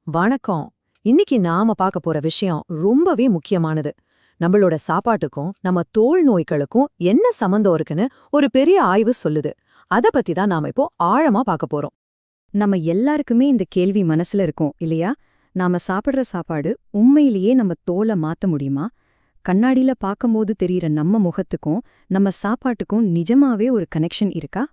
வணக்கம். இன்னைக்கு நாம பார்க்க போற விஷயம் ரொம்பவே முக்கியமானது. நம்மளோட சாப்பாட்டுக்கும் நம்ம தோல் நோய்களுக்கும் என்ன சம்பந்தம் இருக்குன்னு ஒரு பெரிய ஆய்வு சொல்லுது. அத பத்தி தான் நாம இப்போ ஆழமா பார்க்க போறோம். நம்ம எல்லாருக்குமே இந்த கேள்வி மனசுல இருக்கும் இல்லையா? நாம சாப்பிடுற சாப்பாடு உண்மையிலேயே நம்ம தோலை மாத்த முடியுமா? கண்ணாடியில பார்க்கும்போது தெரியற நம்ம முகத்துக்கும் நம்ம சாப்பாட்டுக்கும் நிஜமாவே ஒரு கனெக்ஷன் இருக்கா?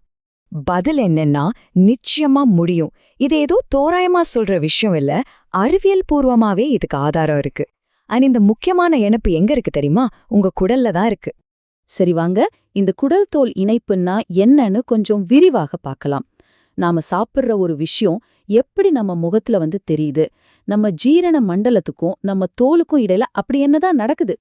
பதில் என்னன்னா நிச்சயமா முடியும். இது ஏதோ தோராயமா சொல்ற விஷயம் இல்ல, அறிவியல் பூர்வமாவே இதுக்கு ஆதாரம் இருக்கு. இந்த முக்கியமான இணைப்பு எங்க இருக்கு தெரியுமா? உங்க குடல்ல தான் இருக்கு. சரி வாங்க, இந்த குடல் தோல் இணைப்புன்னா என்னன்னு கொஞ்சம் விரிவாக பார்க்கலாம். நாம சாப்பிடுற ஒரு விஷயம் எப்படி நம்ம முகத்துல தெரியுது, நம்ம ஜீரண மண்டலத்துக்கும் நம்ம தோலுக்கும் இடையில அப்படி என்னதான் நடக்குது?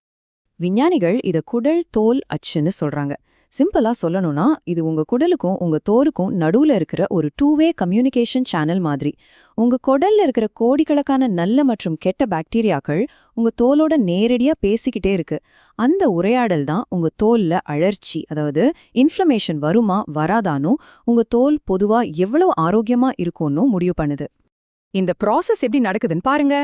விஞ்ஞானிகள் இத குடல் தோல் அச்சுன்னு சொல்றாங்க. சிம்பிளா சொல்லணும்னா இது உங்க குடலுக்கும் உங்க தோலுக்கும் நடுவுல இருக்கிற ஒரு டூ-வே கம்யூனிகேஷன் சேனல் மாதிரி. உங்க குடல்ல இருக்கிற கோடிக்கணக்கான நல்ல மற்றும் கெட்ட பாக்டீரியாக்கள் உங்க தோலோட நேரடியா பேசிக்கிட்டே இருக்கு. அந்த உரையாடல் தான் உங்க தோல்ல அழற்சி, அதாவது இன்ஃப்ளமேஷன் வருமா வராதானோ, உங்க தோல் பொதுவா எவ்வளவு ஆரோக்கியமா இருக்கும்னு முடிவு பண்ணுது. இந்த ப்ராசஸ் எப்படி நடக்குதுன்னு பாருங்க.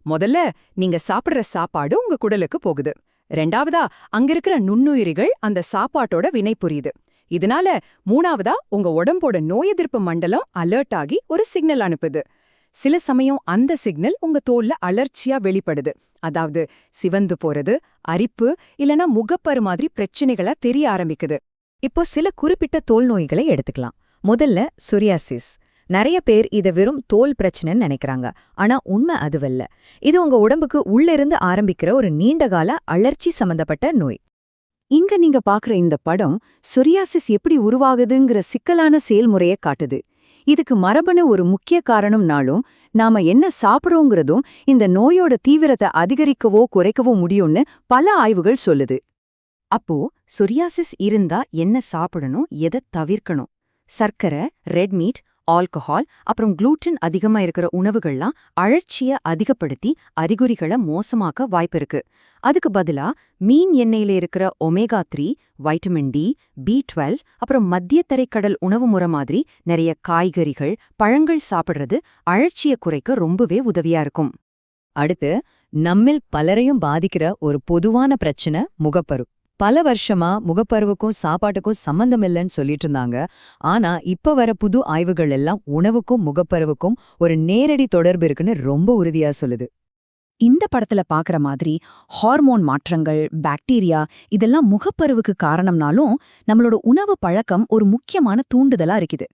முதல்ல நீங்க சாப்பிடுற சாப்பாடு உங்க குடலுக்கு போகுது. ரெண்டாவதா அங்க இருக்கிற நுண்ணுயிரிகள் அந்த சாப்பாட்டோட வினை புரியுது. இதனால மூணாவதா உங்க உடம்போட நோய் எதிர்ப்பு மண்டலம் அலர்ட் ஆகி ஒரு சிக்னல் அனுப்புது. சில சமயம் அந்த சிக்னல் உங்க தோல்ல அலர்ச்சியா வெளிப்படுது. அதாவது சிவந்து போறது, அரிப்பு இல்லனா முகப்பரு மாதிரி பிரச்சனைகளா தெரிய ஆரம்பிக்குது. இப்போ சில குறிப்பிட்ட தோல் நோய்களை எடுத்துக்கலாம். முதல்ல சொரியாசிஸ். நிறைய பேர் இத வெறும் தோல் பிரச்சனைன்னு நினைக்கிறாங்க. ஆனா உண்மை அதுவல்ல. இது உங்க உடம்புக்கு உள்ளிருந்து ஆரம்பிக்கிற ஒரு நீண்டகால அழற்சி சம்பந்தப்பட்ட நோய். இங்க நீங்க பாக்குற இந்த படம் சொரியாசிஸ் எப்படி உருவாகுதுங்கிற சிக்கலான செயல்முறையை காட்டுது. இதுக்கு மரபணு ஒரு முக்கிய காரணம்னாலும் நாம என்ன சாப்பிடுறோங்கிறதும் இந்த நோயோட தீவிரத்தை அதிகரிக்கவோ குறைக்கவோ முடியும்னு பல ஆய்வுகள் சொல்லுது. அப்போ சொரியாசிஸ் இருந்தா என்ன சாப்பிடணும், எதை தவிர்க்கணும்? சர்க்கரை, ரெட் மீட், ஆல்கஹால் அப்புறம் குளூட்டன் அதிகமா இருக்கிற உணவுகள்லாம் அழற்சியை அதிகப்படுத்தி அறிகுறிகளை மோசமாக்க வாய்ப்பிருக்கு. அதுக்கு பதிலா மீன் எண்ணெயில இருக்கிற ஒமேகா 3, வைட்டமின் டி, B12 அப்புறம் மத்திய தரைக்கடல் உணவு முறை மாதிரி நிறைய காய்கறிகள், பழங்கள் சாப்பிடுறது அழற்சியை குறைக்க ரொம்பவே உதவியா இருக்கும். அடுத்து நம்மில் பலரையும் பாதிக்கிற ஒரு பொதுவான பிரச்சனை முகப்பரு. பல வருஷமா முகப்பருவுக்கும் சாப்பாட்டுக்கும் சம்பந்தம் இல்லைன்னு சொல்லிட்டு இருந்தாங்க. ஆனா இப்ப வர புது ஆய்வுகள் எல்லாம் உணவுக்கும் முகப்பருவுக்கும் ஒரு நேரடி தொடர்பு இருக்குன்னு ரொம்ப உறுதியா சொல்லுது. இந்த படத்துல பாக்குற மாதிரி ஹார்மோன் மாற்றங்கள், பாக்டீரியா இதெல்லாம் முகப்பருவுக்கு காரணம்னாலும் நம்மளோட உணவு பழக்கம் ஒரு முக்கியமான தூண்டுதலா இருக்குது.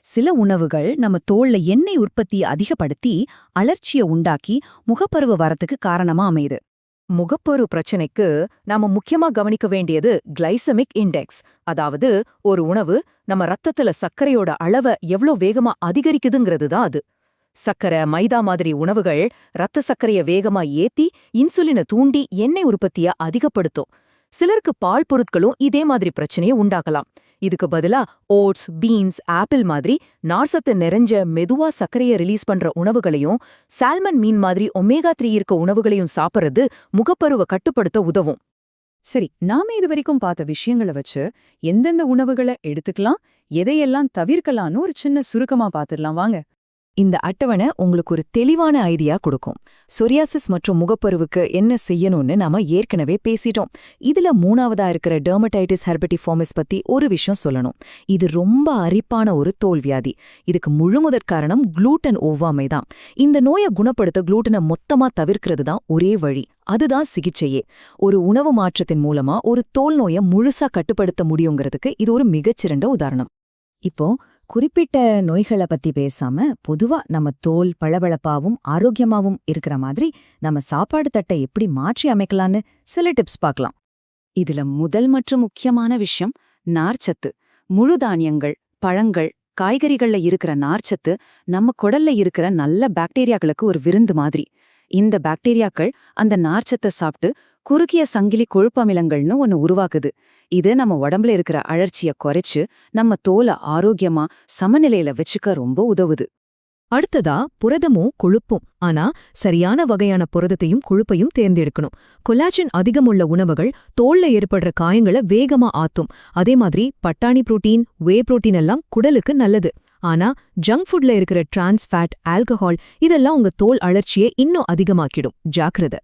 சில உணவுகள் நம்ம தோல்ல எண்ணெய் உற்பத்தியை அதிகப்படுத்தி அழற்சியை உண்டாக்கி முகப்பருவு வரத்துக்கு காரணமா அமையுது. முகப்பரு பிரச்சனைக்கு நாம முக்கியமா கவனிக்க வேண்டியது கிளைசமிக் இண்டெக்ஸ். அதாவது ஒரு உணவு நம்ம ரத்தத்துல சர்க்கரையோட அளவை எவ்ளோ வேகமா அதிகரிக்குதுங்கிறது தான் அது. சர்க்கரை, மைதா மாதிரி உணவுகள் ரத்த சர்க்கரைய வேகமா ஏத்தி இன்சுலினை தூண்டி எண்ணெய் உற்பத்திய அதிகப்படுத்தும். சிலருக்கு பால் பொருட்களும் இதே மாதிரி பிரச்சனையை உண்டாக்கலாம். இதுக்கு பதிலா ஓட்ஸ், பீன்ஸ், ஆப்பிள் மாதிரி நார்சத்து நிறைஞ்ச மெதுவா சர்க்கரையை ரிலீஸ் பண்ற உணவுகளையும், சால்மன் மீன் மாதிரி ஒமேகா 3 இருக்க உணவுகளையும் சாப்பிடுறது முகப்பருவை கட்டுப்படுத்த உதவும். சரி, நாம இதுவரைக்கும் பார்த்த விஷயங்களை வச்சு எந்தெந்த உணவுகளை எடுத்துக்கலாம், எதையெல்லாம் தவிர்க்கலாம்னு ஒரு சின்ன சுருக்கமா பார்த்துடலாம் வாங்க. இந்த அட்டவணை உங்களுக்கு ஒரு தெளிவான ஐடியா கொடுக்கும். சொரியாசிஸ் மற்றும் முகப்பருவுக்கு என்ன செய்யணும்னு நாம ஏற்கனவே பேசிட்டோம். இதுல மூணாவதா இருக்கிற டெர்மடைட்டிஸ் ஹெர்பெட்டிஃபார்மிஸ் பத்தி ஒரு விஷயம் சொல்லணும். இது ரொம்ப அரிப்பான ஒரு தோல்வியாதி. இதுக்கு முழுமுதற் காரணம் குளூட்டன் ஒவ்வாமை தான். இந்த நோயை குணப்படுத்த குளூட்டனை மொத்தமா தவிர்க்கிறது தான் ஒரே வழி. அதுதான் சிகிச்சையே. ஒரு உணவு மாற்றத்தின் மூலமா ஒரு தோல் நோயை முழுசா கட்டுப்படுத்த முடியுங்கிறதுக்கு இது ஒரு மிகச்சிறந்த உதாரணம். இப்போ குறிப்பிட்ட நோய்களை பத்தி பேசாம பொதுவா நம்ம தோல் பளபளப்பாவும் ஆரோக்கியமாவும் இருக்கிற மாதிரி நம்ம சாப்பாடு தட்டை எப்படி மாற்றி அமைக்கலான்னு சில டிப்ஸ் பார்க்கலாம். இதுல முதல் மற்றும் முக்கியமான விஷயம் நார்ச்சத்து. முழு தானியங்கள், பழங்கள், காய்கறிகள்ல இருக்கிற நார்ச்சத்து நம்ம குடல்ல இருக்கிற நல்ல பாக்டீரியாக்களுக்கு ஒரு விருந்து மாதிரி. இந்த பாக்டீரியாக்கள் அந்த நார்ச்சத்தை சாப்பிட்டு குறுகிய சங்கிலி கொழுப்பமிலங்கள்னு ஒன்னு உருவாக்குது. இது நம்ம உடம்புல இருக்கிற அழற்சியை குறைச்சு நம்ம தோலை ஆரோக்கியமா சமநிலையில வச்சுக்க ரொம்ப உதவுது. அடுத்ததா புரதமும் கொழுப்பும். ஆனா சரியான வகையான புரதத்தையும் கொழுப்பையும் தேர்ந்தெடுக்கணும். கொலாஜன் அதிகமுள்ள உணவுகள் தோல்ல ஏற்படுற காயங்களை வேகமா ஆத்தும். அதே மாதிரி பட்டாணி புரோட்டீன், வே புரோட்டீன் எல்லாம் குடலுக்கு நல்லது. ஆனா ஜங்க் ஃபுட்ல இருக்கிற டிரான்ஸ் ஃபேட், ஆல்கஹால் இதெல்லாம் உங்க தோல் அழற்சியை இன்னும் அதிகமாக்கிடும். ஜாக்கிரதை.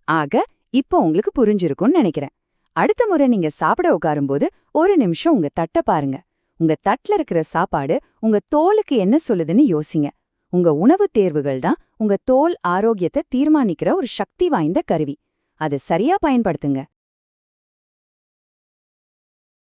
ஆக இப்போ உங்களுக்கு புரிஞ்சிருக்கும்னு நினைக்கிறேன். அடுத்த முறை நீங்க சாப்பிட உட்காரும்போது ஒரு நிமிஷம் உங்க தட்டை பாருங்க. உங்க தட்டுல இருக்கிற சாப்பாடு உங்க தோலுக்கு என்ன சொல்லுதுன்னு யோசிங்க. உங்க உணவு தேர்வுகள் தான் உங்க தோல் ஆரோக்கியத்தை தீர்மானிக்கிற ஒரு சக்தி வாய்ந்த கருவி. அதை சரியா பயன்படுத்துங்க.